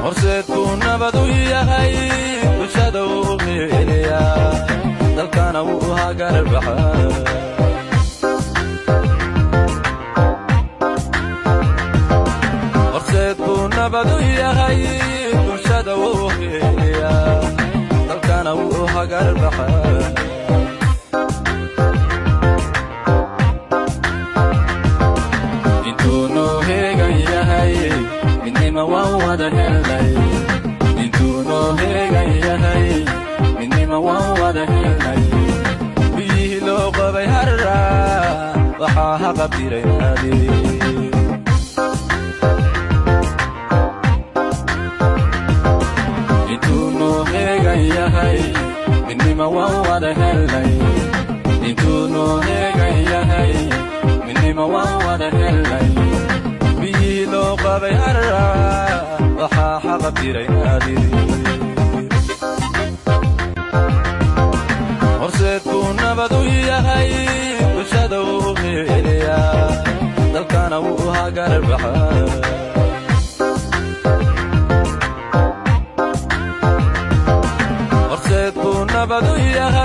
horseed buu nabad u yahay bulshada uu qiimeeyaa dalkana wuu hagar baxaa horseed buu nabad u yahay bulshada uu qiimeeyaa dalkana wuu hagar baxaa ووضع الليل انتونو هيغا يهي مني ما ووضع الليل بيه لو قبي هرّا وحاها قبيري هادي انتونو هيغا يهي مني ما ووضع الليل انتونو هيغا يهي مني ما ووضع الليل لو قبي هرّا وحاها قبيري هادي horseed buu nabad u yahay bulshada uu qiimeeyaa dalkana wuu hagar baxaa horseed buu nabad u yahay